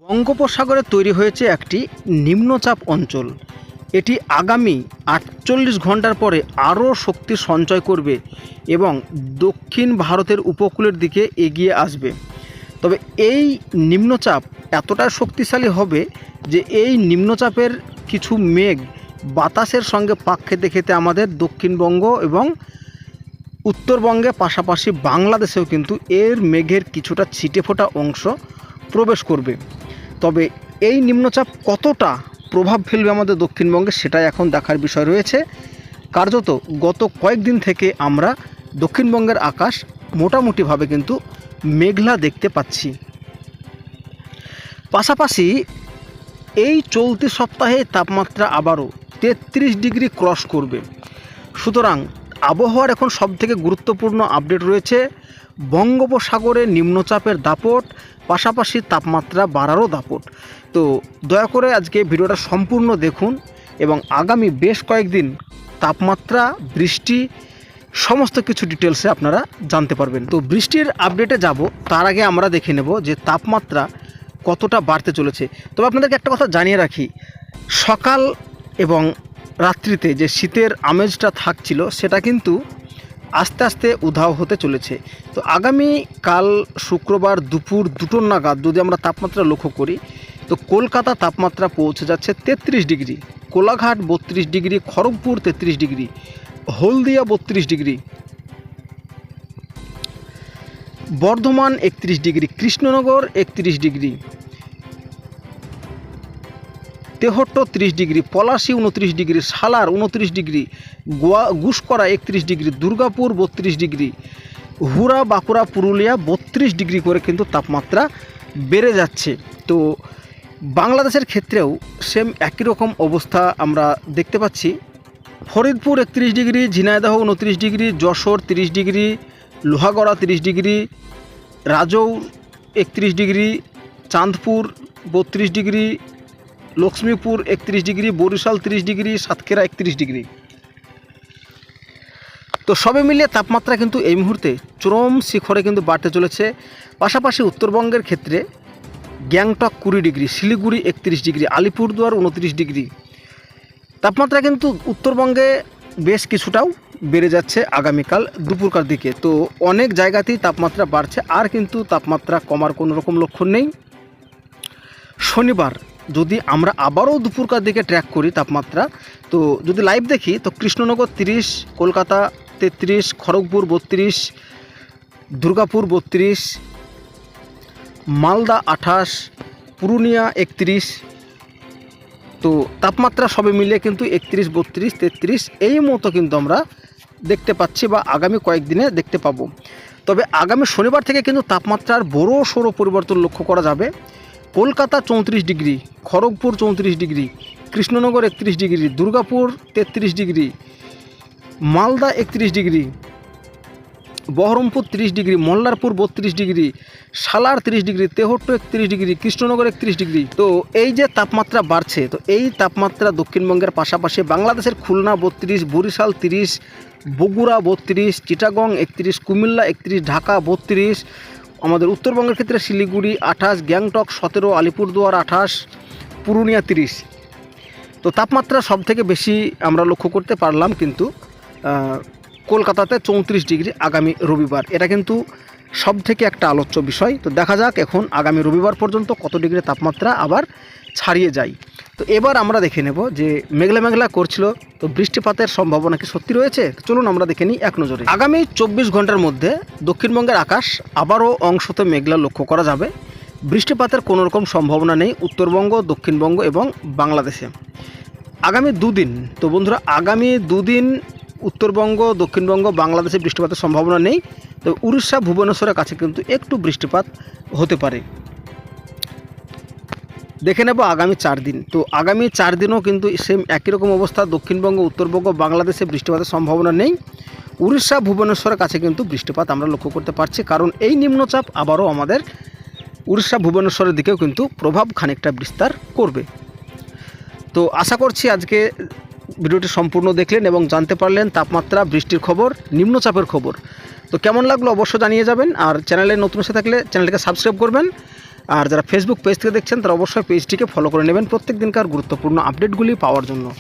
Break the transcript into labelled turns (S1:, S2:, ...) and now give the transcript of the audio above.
S1: বঙ্গোপসাগরে তৈরি হয়েছে একটি নিম্নচাপ অঞ্চল। এটি আগামী 48 ঘন্টার পরে আরও শক্তি সঞ্চয় করবে এবং দক্ষিণ ভারতের উপকূলের দিকে এগিয়ে আসবে। তবে এই নিম্নচাপ এতটা শক্তিশালী হবে যে এই নিম্নচাপের কিছু মেঘ বাতাসের সঙ্গে পাক খেতে খেতে আমাদের দক্ষিণবঙ্গ এবং উত্তরবঙ্গে পাশাপাশি বাংলাদেশেও কিন্তু এর মেঘের কিছুটা ছিটেফোঁটা অংশ প্রবেশ করবে। তবে এই নিম্নচাপ কতটা প্রভাব ফেলবে আমাদের দক্ষিণবঙ্গে সেটাই এখন দেখার বিষয় রয়েছে। কার্যত গত কয়েকদিন থেকে আমরা দক্ষিণবঙ্গের আকাশ মোটামুটিভাবে কিন্তু মেঘলা দেখতে পাচ্ছি। পাশাপাশি এই চলতি সপ্তাহে তাপমাত্রা আবারও 33 ডিগ্রি ক্রস করবে। সুতরাং আবহাওয়ার এখন সবথেকে গুরুত্বপূর্ণ আপডেট রয়েছে বঙ্গোপসাগরে নিম্নচাপের দাপট, পাশাপাশি তাপমাত্রা বাড়ারও দাপট। তো দয়া করে আজকে ভিডিওটা সম্পূর্ণ দেখুন এবং আগামী বেশ কয়েকদিন তাপমাত্রা, বৃষ্টি সমস্ত কিছু ডিটেলসে আপনারা জানতে পারবেন। তো বৃষ্টির আপডেটে যাব তার আগে আমরা দেখে নেব যে তাপমাত্রা কতটা বাড়তে চলেছে। তবে আপনাদেরকে একটা কথা জানিয়ে রাখি, সকাল এবং রাত্রিতে যে শীতের আমেজটা থাকছিল সেটা কিন্তু আস্তে আস্তে উধাও হতে চলেছে। তো আগামী কাল শুক্রবার দুপুর 2টো নাগাদ যদি আমরা তাপমাত্রা লক্ষ্য করি তো কলকাতা তাপমাত্রা পৌঁছে যাচ্ছে 33 degree, Kolaghat 32 degree, Kharagpur 33 degree, Haldia 32 degree, Bardhaman 31 degree, Krishnanagar 31 degree, Tehatta 30 degree, Palashi 29 degree, Salar 29 degree, Guskara 31 degree, Durgapur 32 degree, Hura, Bankura, Purulia 32 degree করে কিন্তু তাপমাত্রা বেড়ে যাচ্ছে। তো বাংলাদেশের ক্ষেত্রেও সেম একই রকম অবস্থা আমরা দেখতে পাচ্ছি। Faridpur 31 degree, Jhenaidah 29 degree, Jessore 30 degree, Lohagara 30 degree, রাজৌ 31 degree, Chandpur 32 degree, Lakshmipur 31 degree, Barisal 30 degree, Satkhira 31 degree. তো সবে মিলিয়ে তাপমাত্রা কিন্তু এই মুহূর্তে চরম শিখরে কিন্তু বাড়তে চলেছে। পাশাপাশি উত্তরবঙ্গের ক্ষেত্রে Gangtok 20 degree, Siliguri 31 degree, Alipurduar 29 degree. তাপমাত্রা কিন্তু উত্তরবঙ্গে বেশ কিছুটাও বেড়ে যাচ্ছে আগামীকাল দুপুরকার দিকে। তো অনেক জায়গাতেই তাপমাত্রা বাড়ছে, আর কিন্তু তাপমাত্রা কমার কোনো রকম লক্ষণ নেই। শনিবার যদি আমরা আবারও দুপুরকার দিকে ট্র্যাক করি তাপমাত্রা, তো যদি লাইভ দেখি তো কৃষ্ণনগর 30, কলকাতা 33, খড়গপুর 32, দুর্গাপুর 32, মালদা 28, পুরুলিয়া 31। তো তাপমাত্রা সবে মিলিয়ে কিন্তু 31, 32, 33 এই মতো কিন্তু আমরা দেখতে পাচ্ছি বা আগামী কয়েকদিনে দেখতে পাবো। তবে আগামী শনিবার থেকে কিন্তু তাপমাত্রার বড় সড়ো পরিবর্তন লক্ষ্য করা যাবে। Kolkata 34 degree, Kharagpur 34 degree, Krishnanagar 31 degree, Durgapur 33 degree, Malda 31 degree, Baharampur 30 degree, Mallarpur 32 degree, Salar 30 degree, Tehatta 31 degree, Krishnanagar 31 degree. তো এই যে তাপমাত্রা বাড়ছে, তো এই তাপমাত্রা দক্ষিণবঙ্গের পাশাপাশি বাংলাদেশের খুলনা 32, বরিশাল 30, বগুড়া 32, চিটাগং 31, কুমিল্লা 31, ঢাকা 32, আমাদের উত্তরবঙ্গের ক্ষেত্রে শিলিগুড়ি 28, গ্যাংটক 17, আলিপুরদুয়ার 28, পুরুলিয়া 30। তো তাপমাত্রা সবথেকে বেশি আমরা লক্ষ্য করতে পারলাম কিন্তু কলকাতাতে 34 ডিগ্রি আগামী রবিবার। এটা কিন্তু সবথেকে একটা আলোচ্য বিষয়। তো দেখা যাক এখন আগামী রবিবার পর্যন্ত কত ডিগ্রি তাপমাত্রা আবার ছাড়িয়ে যায়। তো এবার আমরা দেখে নেব যে মেঘলা মেঘলা করছিল, তো বৃষ্টিপাতের সম্ভাবনা কি সত্যি রয়েছে? চলুন আমরা দেখে নিই এক নজরে। আগামী 24 ঘন্টার মধ্যে দক্ষিণবঙ্গের আকাশ আবারও অংশতে মেঘলা লক্ষ্য করা যাবে। বৃষ্টিপাতের কোনো রকম সম্ভাবনা নেই উত্তরবঙ্গ, দক্ষিণবঙ্গ এবং বাংলাদেশে আগামী 2 দিন। তো বন্ধুরা, আগামী 2 দিন উত্তরবঙ্গ, দক্ষিণবঙ্গ, বাংলাদেশে বৃষ্টিপাতের সম্ভাবনা নেই। তো উড়িষ্যা, ভুবনেশ্বরের কাছে কিন্তু একটু বৃষ্টিপাত হতে পারে। দেখে নেব আগামী 4 দিন। তো আগামী 4 দিনও কিন্তু সেম একই রকম অবস্থা। দক্ষিণবঙ্গ, উত্তরবঙ্গ, বাংলাদেশে বৃষ্টিপাতের সম্ভাবনা নেই। উড়িষ্যা, ভুবনেশ্বরের কাছে কিন্তু বৃষ্টিপাত আমরা লক্ষ্য করতে পারছি, কারণ এই নিম্নচাপ আবারও আমাদের উড়িষ্যা, ভুবনেশ্বরের দিকেও কিন্তু প্রভাব খানিকটা বিস্তার করবে। তো আশা করছি আজকে ভিডিওটি সম্পূর্ণ দেখলেন এবং জানতে পারলেন তাপমাত্রা, বৃষ্টির খবর, নিম্নচাপের খবর। তো কেমন লাগলো অবশ্যই জানিয়ে যাবেন, আর চ্যানেলে নতুন এসে থাকলে চ্যানেলটিকে সাবস্ক্রাইব করবেন। আর যারা ফেসবুক পেজ থেকে দেখছেন তারা অবশ্যই পেজটিকে ফলো করে নেবেন প্রত্যেক দিনকার গুরুত্বপূর্ণ আপডেটগুলি পাওয়ার জন্য।